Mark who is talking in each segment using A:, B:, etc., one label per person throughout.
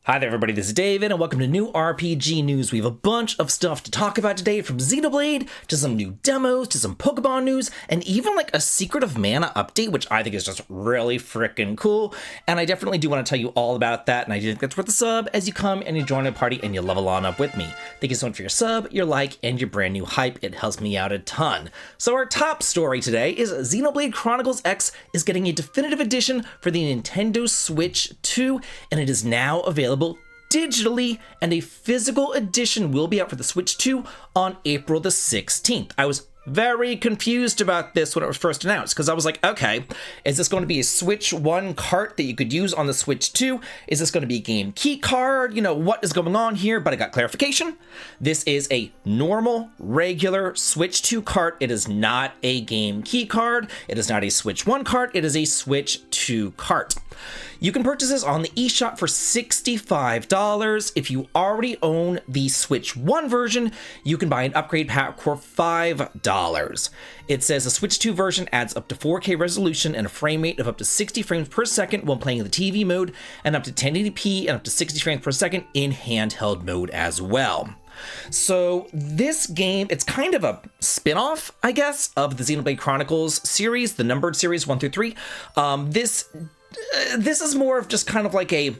A: Hi there everybody, this is David and welcome to New RPG News. We have a bunch of stuff to talk about today, from Xenoblade to some new demos to some Pokemon news and even like a Secret of Mana update, which I think is just really freaking cool. And I definitely do want to tell you all about that, and I do think that's worth the sub as you come and you join a party and you level on up with me. Thank you so much for your sub, your like, and your brand new hype. It helps me out a ton. So our top story today is Xenoblade Chronicles X is getting a definitive edition for the Nintendo Switch 2, and it is now available digitally, and a physical edition will be out for the Switch 2 on April the 16th. I was very confused about this when it was first announced, because I was like, okay, is this going to be a Switch 1 cart that you could use on the Switch 2? Is this going to be a game key card? You know, what is going on here? But I got clarification. This is a normal, regular Switch 2 cart. It is not a game key card. It is not a Switch 1 cart. It is a Switch 2 cart. You can purchase this on the eShop for $65. If you already own the Switch 1 version, you can buy an upgrade pack for $5. It says the Switch 2 version adds up to 4K resolution and a frame rate of up to 60 frames per second when playing in the TV mode, and up to 1080p and up to 60 frames per second in handheld mode as well. So this game, it's kind of a spin-off, I guess, of the Xenoblade Chronicles series, the numbered series 1 through 3. This is more of just kind of like a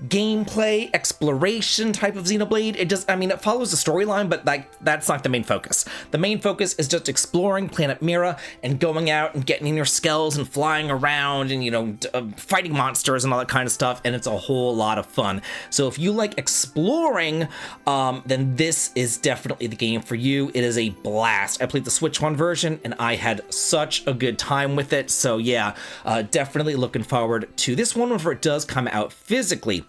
A: gameplay exploration type of Xenoblade. It follows the storyline, but that's not the main focus. The main focus is just exploring Planet Mira and going out and getting in your skells and flying around and, fighting monsters and all that kind of stuff, and it's a whole lot of fun. So if you like exploring, then this is definitely the game for you. It is a blast. I played the Switch 1 version, and I had such a good time with it. So yeah, definitely looking forward to this one whenever it does come out physically.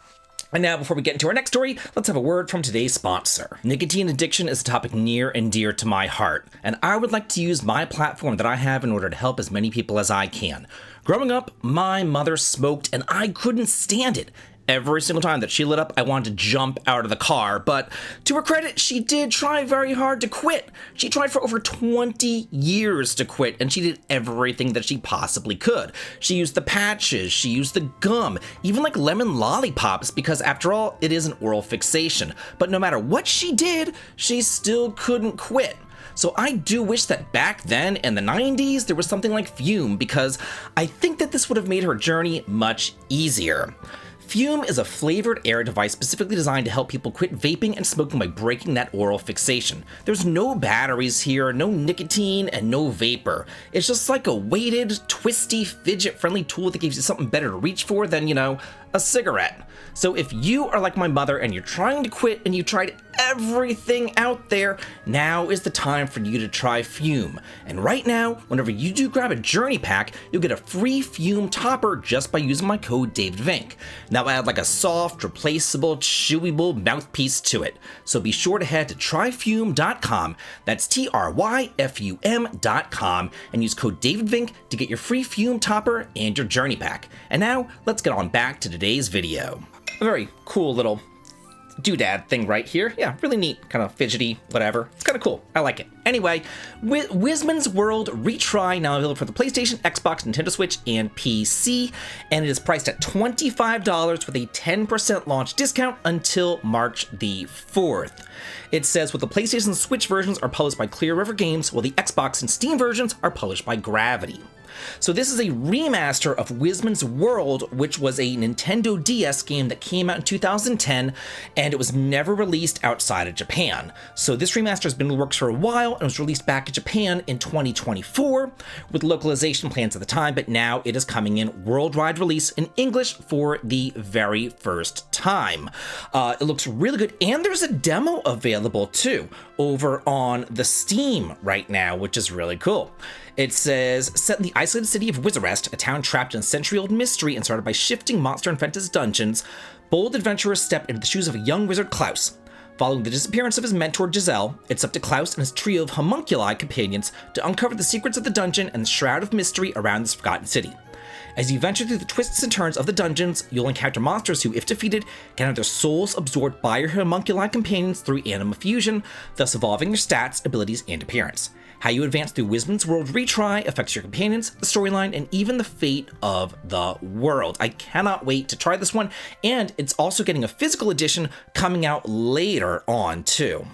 A: And now, before we get into our next story, let's have a word from today's sponsor. Nicotine addiction is a topic near and dear to my heart, and I would like to use my platform that I have in order to help as many people as I can. Growing up, my mother smoked, and I couldn't stand it. Every single time that she lit up, I wanted to jump out of the car, but to her credit, she did try very hard to quit. She tried for over 20 years to quit, and she did everything that she possibly could. She used the patches, she used the gum, even like lemon lollipops, because after all, it is an oral fixation. But no matter what she did, she still couldn't quit. So I do wish that back then in the 90s, there was something like Fume, because I think that this would have made her journey much easier. Fume is a flavored air device specifically designed to help people quit vaping and smoking by breaking that oral fixation. There's no batteries here, no nicotine, and no vapor. It's just like a weighted, twisty, fidget-friendly tool that gives you something better to reach for than, a cigarette. So if you are like my mother and you're trying to quit and you tried everything out there, now is the time for you to try Fume. And right now, whenever you do grab a Journey Pack, you'll get a free Fume topper just by using my code DavidVink. Now add like a soft, replaceable, chewable mouthpiece to it. So be sure to head to tryfume.com, that's tryfum.com, and use code DavidVink to get your free Fume topper and your Journey Pack. And now, let's get on back to today's video. A very cool little doodad thing right here. Yeah, really neat, kind of fidgety, whatever. It's kind of cool. I like it. Anyway, Wizman's World Retry, now available for the PlayStation, Xbox, Nintendo Switch, and PC, and it is priced at $25 with a 10% launch discount until March the 4th. It says, with the PlayStation and Switch versions are published by Clear River Games, while the Xbox and Steam versions are published by Gravity. So this is a remaster of Wizman's World, which was a Nintendo DS game that came out in 2010, and it was never released outside of Japan. So this remaster has been in the works for a while and was released back in Japan in 2024, with localization plans at the time, but now it is coming in worldwide release in English for the very first time. It looks really good, and there's a demo available too over on the Steam right now, which is really cool. It says, set in the isolated city of Wizarest, a town trapped in a century-old mystery and surrounded by shifting monster and fantasy dungeons, bold adventurers step into the shoes of a young wizard, Klaus. Following the disappearance of his mentor, Giselle, it's up to Klaus and his trio of homunculi companions to uncover the secrets of the dungeon and the shroud of mystery around this forgotten city. As you venture through the twists and turns of the dungeons, you'll encounter monsters who, if defeated, can have their souls absorbed by your homunculus companions through anima fusion, thus evolving your stats, abilities, and appearance. How you advance through Wisman's World Retry affects your companions, the storyline, and even the fate of the world. I cannot wait to try this one, and it's also getting a physical edition coming out later on, too.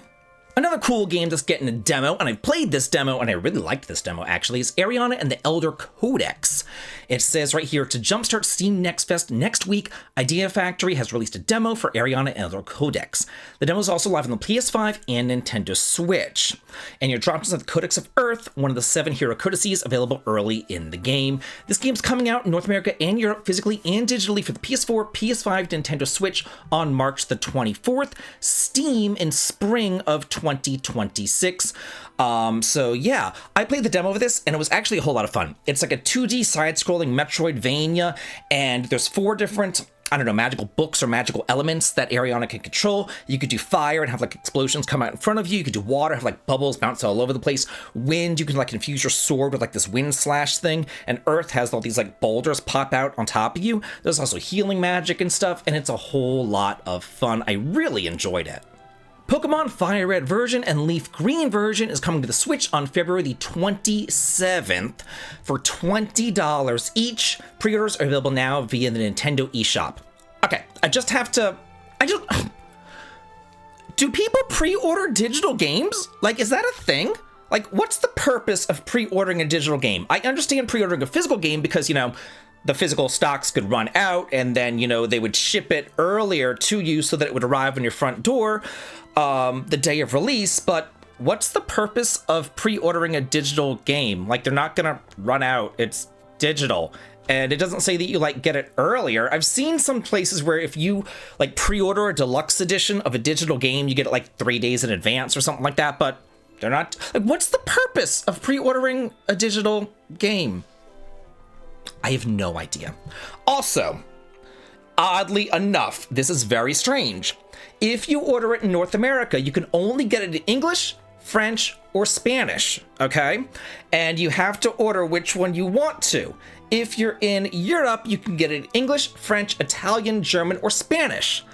A: Another cool game that's getting a demo, and I played this demo, and I really liked this demo actually, is Ariana and the Elder Codex. It says right here, to jumpstart Steam Next Fest next week, Idea Factory has released a demo for Ariana and Elder Codex. The demo is also live on the PS5 and Nintendo Switch. And you're dropped into the Codex of Earth, one of the 7 hero codices available early in the game. This game's coming out in North America and Europe physically and digitally for the PS4, PS5, Nintendo Switch on March the 24th, Steam in spring of 2026. So yeah, I played the demo of this and it was actually a whole lot of fun. It's like a 2D side-scrolling Metroidvania, and there's 4 different, I don't know, magical books or magical elements that Ariana can control. You could do fire and have like explosions come out in front of you. You could do water, have like bubbles bounce all over the place. Wind, you can like infuse your sword with like this wind slash thing. And earth has all these like boulders pop out on top of you. There's also healing magic and stuff, and it's a whole lot of fun. I really enjoyed it. Pokemon Fire Red version and Leaf Green version is coming to the Switch on February the 27th for $20 each. Pre-orders are available now via the Nintendo eShop. Okay, do people pre-order digital games? Like, is that a thing? Like, what's the purpose of pre-ordering a digital game? I understand pre-ordering a physical game because, you know, the physical stocks could run out and then, you know, they would ship it earlier to you so that it would arrive on your front door the day of release. But what's the purpose of pre-ordering a digital game? Like, they're not gonna run out. It's digital. And it doesn't say that you like get it earlier. I've seen some places where if you like pre-order a deluxe edition of a digital game, you get it like 3 days in advance or something like that. But they're not. Like, what's the purpose of pre-ordering a digital game? I have no idea. Also, oddly enough, this is very strange. If you order it in North America, you can only get it in English, French, or Spanish, okay? And you have to order which one you want to. If you're in Europe, you can get it in English, French, Italian, German, or Spanish.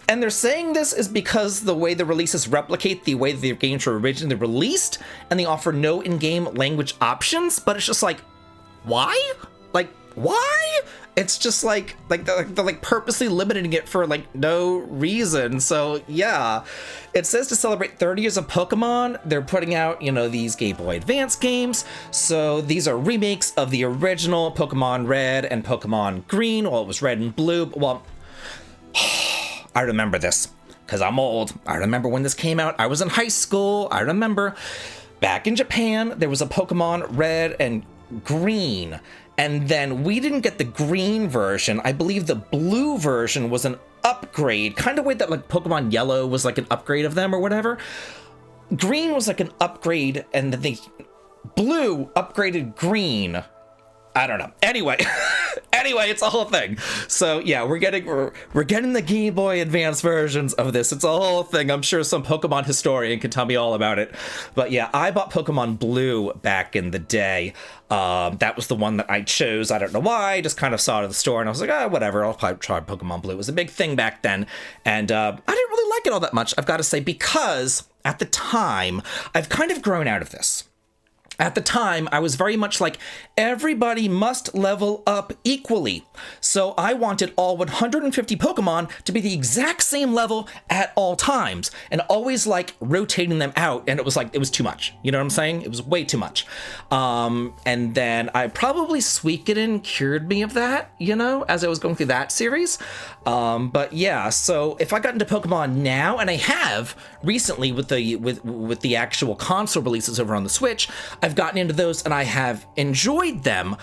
A: And they're saying this is because the way the releases replicate the way that the games were originally released, and they offer no in-game language options, but it's just like, why? Like, why? It's just like they're like purposely limiting it for like no reason. So yeah, it says to celebrate 30 years of Pokemon, they're putting out, you know, these Game Boy Advance games. So these are remakes of the original Pokemon Red and Pokemon Green. Well, it was Red and Blue. Well, I remember this because I'm old. I remember when this came out. I was in high school. I remember back in Japan, there was a Pokemon Red and Green. And then we didn't get the green version. I believe the blue version was an upgrade, kind of way that like Pokemon Yellow was like an upgrade of them or whatever. Green was like an upgrade, and then the blue upgraded green. I don't know. Anyway, it's a whole thing. So yeah, we're getting the Game Boy Advance versions of this. It's a whole thing. I'm sure some Pokemon historian can tell me all about it. But yeah, I bought Pokemon Blue back in the day. That was the one that I chose. I don't know why. I just kind of saw it at the store and I was like, whatever. I'll probably try Pokemon Blue. It was a big thing back then, and I didn't really like it all that much, I've got to say, because at the time I've kind of grown out of this. At the time, I was very much like, everybody must level up equally. So I wanted all 150 Pokemon to be the exact same level at all times, and always like rotating them out. And it was like, it was too much. You know what I'm saying? It was way too much. And then I probably Suikoden cured me of that, you know, as I was going through that series. But yeah, so if I got into Pokemon now, and I have recently with the actual console releases over on the Switch, I've gotten into those and I have enjoyed them,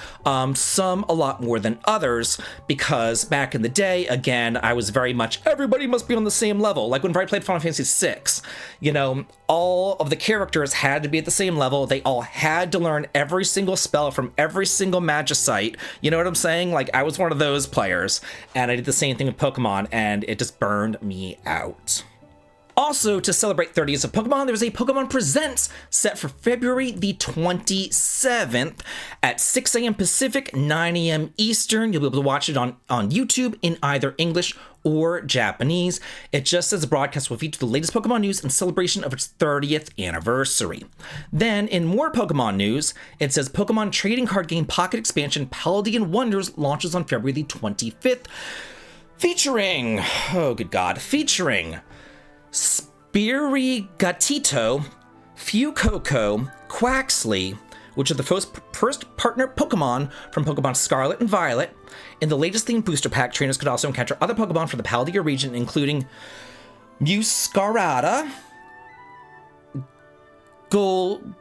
A: some a lot more than others, because back in the day, again, I was very much, everybody must be on the same level. Like when I played Final Fantasy VI, you know, all of the characters had to be at the same level. They all had to learn every single spell from every single Magicite. You know what I'm saying? Like, I was one of those players, and I did the same thing with Pokemon, and it just burned me out. Also, to celebrate 30 years of Pokemon, there's a Pokemon Presents set for February the 27th at 6 a.m. Pacific, 9 a.m. Eastern. You'll be able to watch it on YouTube in either English or Japanese. It just says the broadcast will feature the latest Pokemon news in celebration of its 30th anniversary. Then, in more Pokemon news, it says Pokemon trading card game Pocket Expansion Paldean Wonders launches on February the 25th, featuring Spirigatito, Fuecoco, Quaxley, which are the first partner Pokemon from Pokemon Scarlet and Violet. In the latest themed booster pack, trainers could also encounter other Pokemon from the Paldea region, including Muscarada, Goldengo,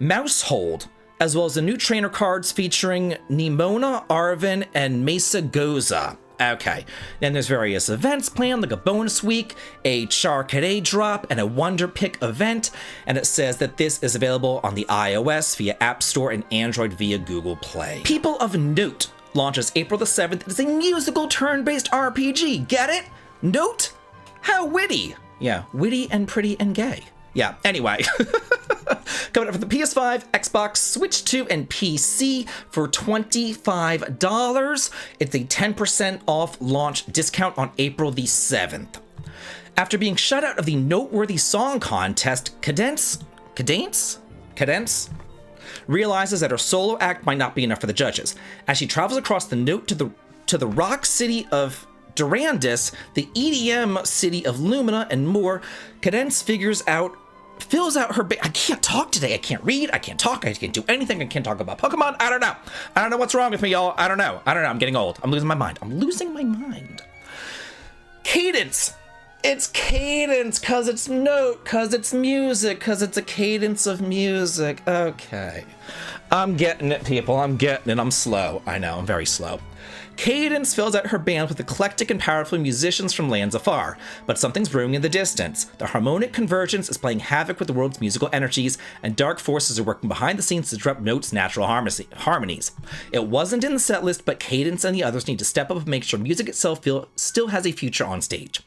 A: Mousehold, as well as the new trainer cards featuring Nimona, Arven, and Mesagoza. Okay, then there's various events planned, like a bonus week, a Charcadet drop, and a Wonder Pick event, and it says that this is available on the iOS via App Store and Android via Google Play. People of Note launches April the 7th. It's a musical turn-based RPG. Get it? Note? How witty. Yeah, witty and pretty and gay. Yeah, anyway. Coming up for the PS5, Xbox, Switch 2, and PC for $25. It's a 10% off launch discount on April the 7th. After being shut out of the Noteworthy Song Contest, Cadence realizes that her solo act might not be enough for the judges. As she travels across the Note to the rock city of Durandus, the EDM city of Lumina, and more, Cadence fills out her I can't talk today. I can't read. I can't talk. I can't do anything. I can't talk about Pokemon. I don't know. I don't know what's wrong with me, y'all. I don't know. I'm getting old. I'm losing my mind. Cadence. It's cadence, because it's note, because it's music, because it's a cadence of music. Okay. I'm getting it, people. I'm getting it. I'm slow. I know. I'm very slow. Cadence fills out her band with eclectic and powerful musicians from lands afar, but something's brewing in the distance. The harmonic convergence is playing havoc with the world's musical energies, and dark forces are working behind the scenes to disrupt Note's natural harmonies. It wasn't in the set list, but Cadence and the others need to step up and make sure music itself still has a future on stage.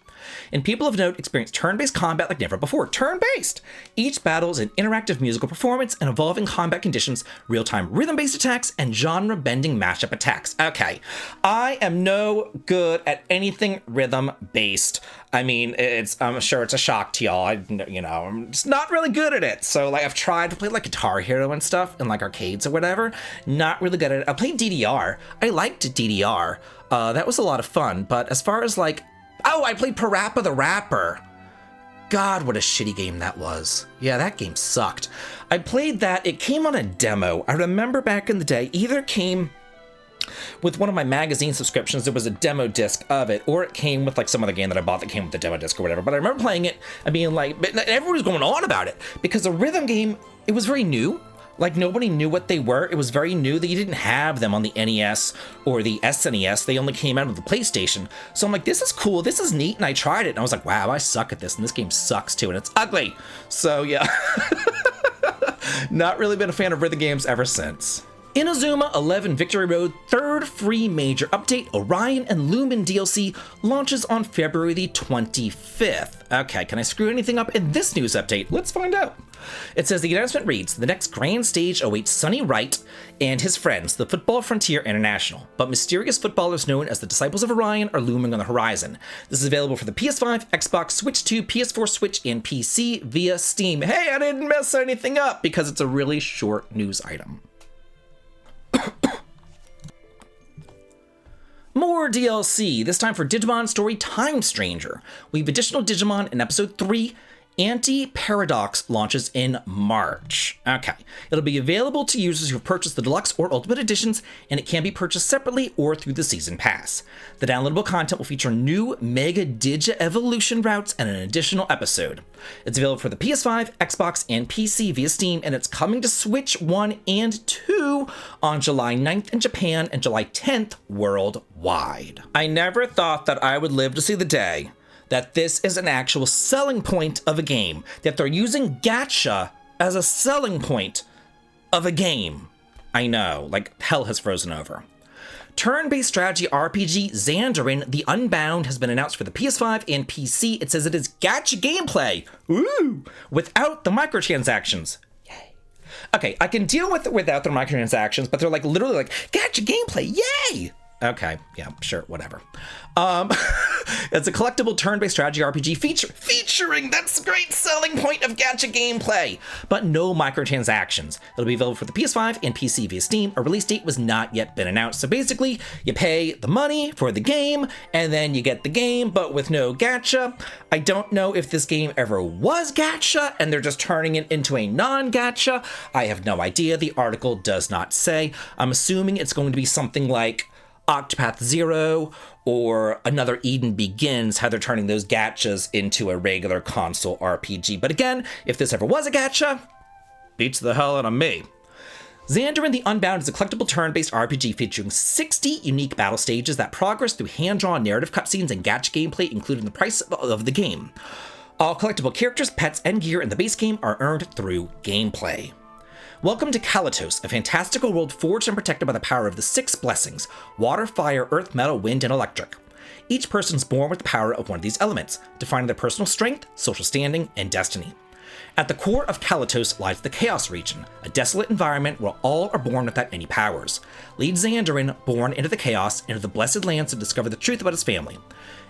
A: And People of Note experience turn-based combat like never before. Turn-based! Each battle is an interactive musical performance and evolving combat conditions, real-time rhythm-based attacks, and genre-bending mashup attacks. Okay, I am no good at anything rhythm-based. I mean, I'm sure it's a shock to y'all. I'm just not really good at it. So, I've tried to play, Guitar Hero and stuff in, arcades or whatever. Not really good at it. I played DDR. I liked DDR. That was a lot of fun. But as far as, I played Parappa the Rapper. God, what a shitty game that was. Yeah, that game sucked. I played that. It came on a demo. I remember back in the day, either came with one of my magazine subscriptions, there was a demo disc of it, or it came with some other game that I bought that came with the demo disc or whatever. But I remember playing it and being but everyone was going on about it because the rhythm game, it was very new. Nobody knew what they were. It was very new that you didn't have them on the NES or the SNES. They only came out of the PlayStation. So I'm this is cool. This is neat. And I tried it and I was wow, I suck at this. And this game sucks too. And it's ugly. So yeah, not really been a fan of rhythm games ever since. Inazuma 11 Victory Road third free major update, Orion and Lumen DLC, launches on February the 25th. Okay, can I screw anything up in this news update? Let's find out. It says the announcement reads, the next grand stage awaits Sonny Wright and his friends, the Football Frontier International, but mysterious footballers known as the Disciples of Orion are looming on the horizon. This is available for the PS5, Xbox, Switch 2, PS4, Switch, and PC via Steam. Hey, I didn't mess anything up because it's a really short news item. More DLC, this time for Digimon Story Time Stranger. We have additional Digimon in Episode 3. Anti-Paradox launches in March. Okay, it'll be available to users who have purchased the Deluxe or Ultimate Editions, and it can be purchased separately or through the Season Pass. The downloadable content will feature new Mega Digi-Evolution routes and an additional episode. It's available for the PS5, Xbox, and PC via Steam, and it's coming to Switch 1 and 2 on July 9th in Japan and July 10th worldwide. I never thought that I would live to see the day that this is an actual selling point of a game, that they're using gacha as a selling point of a game. I know, hell has frozen over. Turn-based strategy RPG Xandarin: The Unbound has been announced for the PS5 and PC. It says it is gacha gameplay, ooh, without the microtransactions. Yay. Okay, I can deal with it without the microtransactions, but they're like literally like, gacha gameplay, yay! Okay, yeah, sure, whatever. It's a collectible turn-based strategy RPG featuring that's the great selling point of gacha gameplay, but no microtransactions. It'll be available for the PS5 and PC via Steam. A release date was not yet been announced. So basically, you pay the money for the game, and then you get the game, but with no gacha. I don't know if this game ever was gacha, and they're just turning it into a non-gacha. I have no idea. The article does not say. I'm assuming it's going to be something like Octopath Zero or another Eden Begins, how they're turning those gachas into a regular console RPG. But again, if this ever was a gacha, beats the hell out of me. Xandarin: The Unbound is a collectible turn-based RPG featuring 60 unique battle stages that progress through hand-drawn narrative cutscenes and gacha gameplay included in the price of the game. All collectible characters, pets, and gear in the base game are earned through gameplay. Welcome to Kalatos, a fantastical world forged and protected by the power of the 6 blessings: water, fire, earth, metal, wind, and electric. Each person's born with the power of one of these elements, defining their personal strength, social standing, and destiny. At the core of Kalatos lies the Chaos region, a desolate environment where all are born without any powers. Lead Xandarin, born into the Chaos, into the Blessed Lands to discover the truth about his family.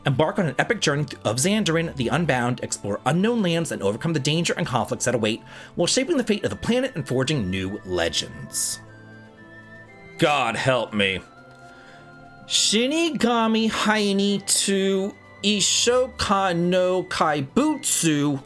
A: Embark on an epic journey of Xandarin: The Unbound, explore unknown lands, and overcome the danger and conflicts that await, while shaping the fate of the planet and forging new legends. God help me. Shinigami Haini to Ishoka no Kaibutsu.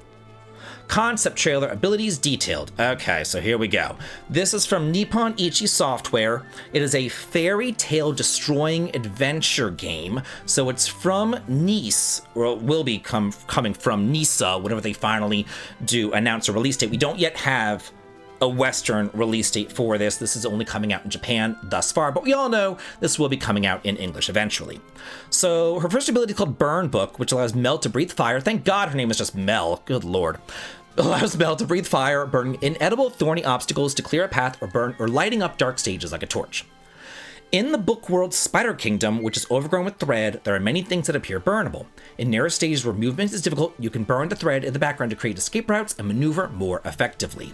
A: Concept trailer, abilities detailed. Okay, so here we go. This is from Nippon Ichi Software. It is a fairy tale destroying adventure game. So it's from Nice, or it will be coming from Nisa whenever they finally do announce a release date. We don't yet have a Western release date for this. This is only coming out in Japan thus far, but we all know this will be coming out in English eventually. So her first ability is called Burn Book, which allows Mel to breathe fire. Thank God her name is just Mel. Good Lord. Allows Mel to breathe fire, burning inedible, thorny obstacles to clear a path, or lighting up dark stages like a torch. In the book world Spider Kingdom, which is overgrown with thread, there are many things that appear burnable. In narrow stages where movement is difficult, you can burn the thread in the background to create escape routes and maneuver more effectively.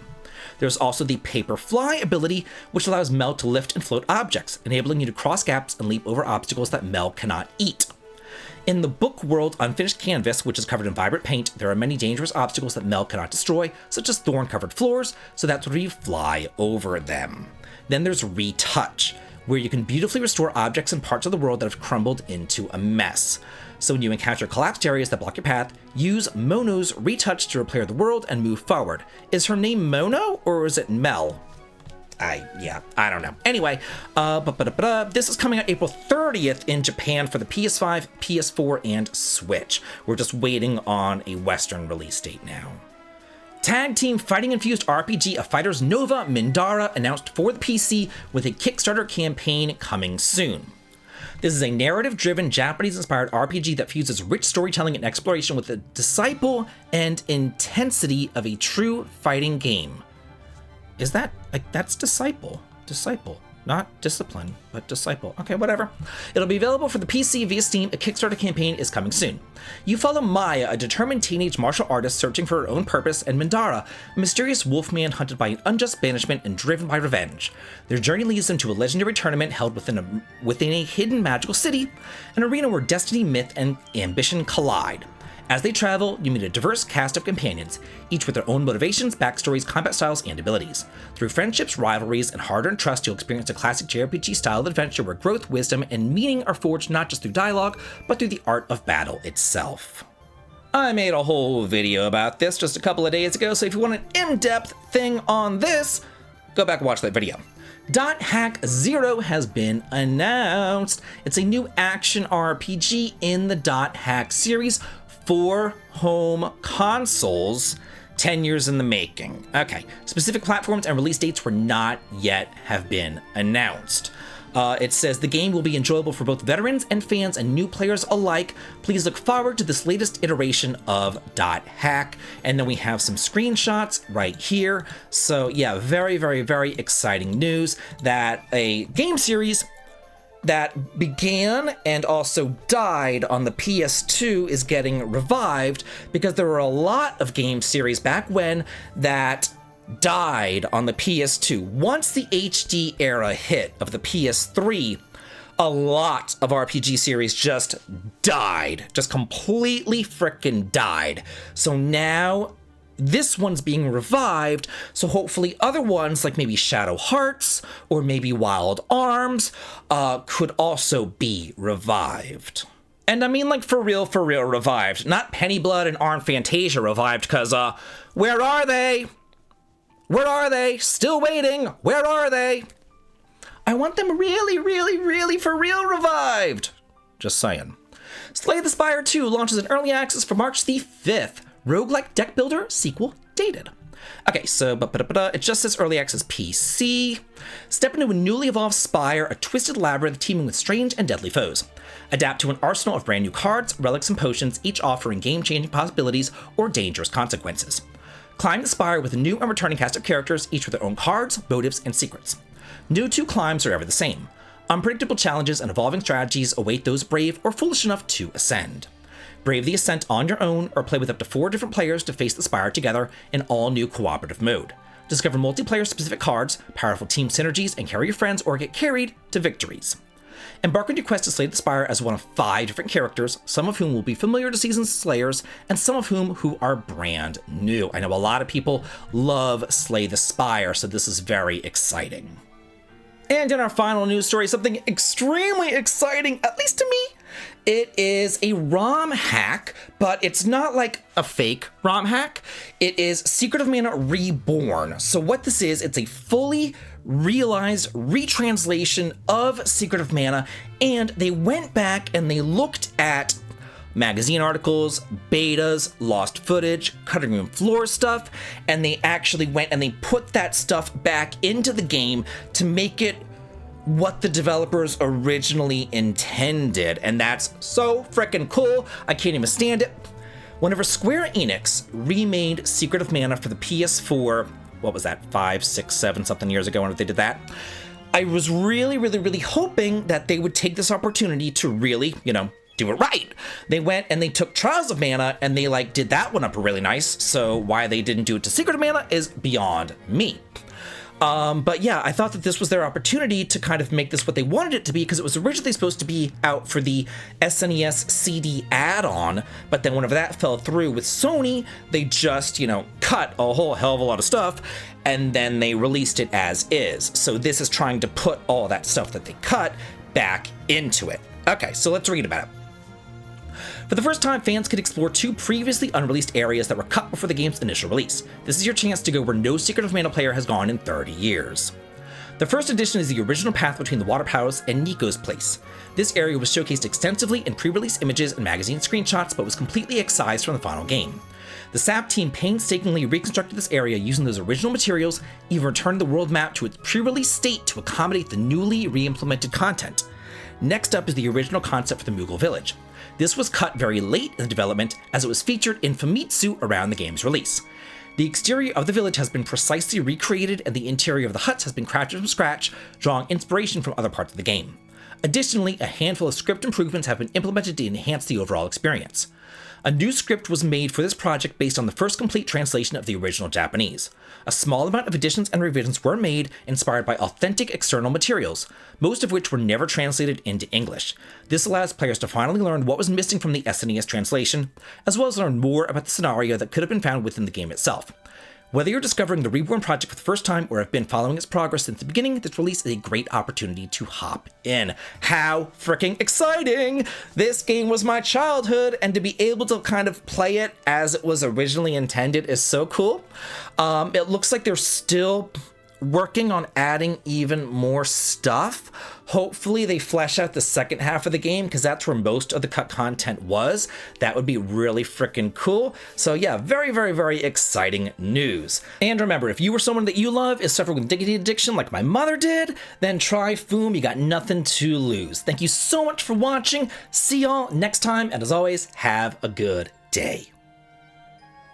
A: There's also the Paper Fly ability, which allows Mel to lift and float objects, enabling you to cross gaps and leap over obstacles that Mel cannot eat. In the book world Unfinished Canvas, which is covered in vibrant paint, there are many dangerous obstacles that Mel cannot destroy, such as thorn-covered floors, so that's where you fly over them. Then there's Retouch, where you can beautifully restore objects and parts of the world that have crumbled into a mess. So when you encounter collapsed areas that block your path, use Mono's Retouch to repair the world and move forward. Is her name Mono, or is it Mel? I don't know. Anyway, this is coming out April 30th in Japan for the PS5, PS4, and Switch. We're just waiting on a Western release date now. Tag team fighting-infused RPG of Fighters Nova Mindara announced for the PC with a Kickstarter campaign coming soon. This is a narrative-driven, Japanese-inspired RPG that fuses rich storytelling and exploration with the disciple and intensity of a true fighting game. Is that, that's disciple, not discipline, but disciple. Okay, whatever. It'll be available for the PC via Steam. A Kickstarter campaign is coming soon. You follow Maya, a determined teenage martial artist searching for her own purpose, and Mindara, a mysterious wolfman hunted by an unjust banishment and driven by revenge. Their journey leads them to a legendary tournament held within a hidden magical city, an arena where destiny, myth, and ambition collide. As they travel, you meet a diverse cast of companions, each with their own motivations, backstories, combat styles, and abilities. Through friendships, rivalries, and hard-earned trust, you'll experience a classic JRPG style of adventure where growth, wisdom, and meaning are forged not just through dialogue, but through the art of battle itself. I made a whole video about this just a couple of days ago, so if you want an in-depth thing on this, go back and watch that video. .Hack 0 has been announced. It's a new action RPG in the .Hack series for home consoles, 10 years in the making. Okay, specific platforms and release dates were not yet have been announced. It says the game will be enjoyable for both veterans and fans and new players alike. Please look forward to this latest iteration of .Hack. And then we have some screenshots right here. So yeah, very, very, very exciting news that a game series that began and also died on the PS2 is getting revived, because there were a lot of game series back when that died on the PS2. Once the HD era hit of the PS3, a lot of RPG series just died, just completely frickin' died. So now this one's being revived, so hopefully other ones like maybe Shadow Hearts or maybe Wild Arms could also be revived. And I mean, like, for real revived, not Penny Blood and Arm Fantasia revived, because where are they? Where are they? Still waiting. Where are they? I want them really for real revived. Just saying. Slay the Spire 2 launches in early access for March the 5th. Roguelike deck builder sequel dated. Okay, so it just says early access PC. Step into a newly evolved Spire, a twisted labyrinth teeming with strange and deadly foes. Adapt to an arsenal of brand new cards, relics, and potions, each offering game-changing possibilities or dangerous consequences. Climb the Spire with a new and returning cast of characters, each with their own cards, motives, and secrets. No two climbs are ever the same. Unpredictable challenges and evolving strategies await those brave or foolish enough to ascend. Brave the ascent on your own, or play with up to 4 different players to face the Spire together in all new cooperative mode. Discover multiplayer-specific cards, powerful team synergies, and carry your friends or get carried to victories. Embark on your quest to slay the Spire as one of 5 different characters, some of whom will be familiar to seasoned slayers, and some of whom are brand new. I know a lot of people love Slay the Spire, so this is very exciting. And in our final news story, something extremely exciting, at least to me. It is a ROM hack, but it's not like a fake ROM hack. It is Secret of Mana Reborn. So what this is, it's a fully realized retranslation of Secret of Mana, and they went back and they looked at magazine articles, betas, lost footage, cutting room floor stuff, and they actually went and they put that stuff back into the game to make it what the developers originally intended, and that's so freaking cool. I can't even stand it. Whenever Square Enix remade Secret of Mana for the PS4, what was that, 5, 6, 7 something years ago when they did that, I was really hoping that they would take this opportunity to really, do it right. They went and they took Trials of Mana and they did that one up really nice. So why they didn't do it to Secret of Mana is beyond me. But yeah, I thought that this was their opportunity to kind of make this what they wanted it to be, because it was originally supposed to be out for the SNES CD add-on, but then whenever that fell through with Sony, they just, cut a whole hell of a lot of stuff, and then they released it as is. So this is trying to put all that stuff that they cut back into it. Okay, so let's read about it. For the first time, fans could explore 2 previously unreleased areas that were cut before the game's initial release. This is your chance to go where no Secret of Mana player has gone in 30 years. The first edition is the original path between the Water Palace and Nico's Place. This area was showcased extensively in pre-release images and magazine screenshots, but was completely excised from the final game. The SAP team painstakingly reconstructed this area using those original materials, even returned the world map to its pre-release state to accommodate the newly re-implemented content. Next up is the original concept for the Moogle Village. This was cut very late in the development, as it was featured in Famitsu around the game's release. The exterior of the village has been precisely recreated, and the interior of the huts has been crafted from scratch, drawing inspiration from other parts of the game. Additionally, a handful of script improvements have been implemented to enhance the overall experience. A new script was made for this project based on the first complete translation of the original Japanese. A small amount of additions and revisions were made, inspired by authentic external materials, most of which were never translated into English. This allows players to finally learn what was missing from the SNES translation, as well as learn more about the scenario that could have been found within the game itself. Whether you're discovering the Reborn project for the first time or have been following its progress since the beginning, this release is a great opportunity to hop in. How freaking exciting! This game was my childhood, and to be able to kind of play it as it was originally intended is so cool. It looks like they're still working on adding even more stuff. Hopefully they flesh out the second half of the game, because that's where most of the cut content was. That would be really freaking cool. So yeah, very exciting news. And remember, if you or someone that you love is suffering with nicotine addiction like my mother did, then try Foom. You got nothing to lose. Thank you so much for watching. See y'all next time, and as always, have a good day.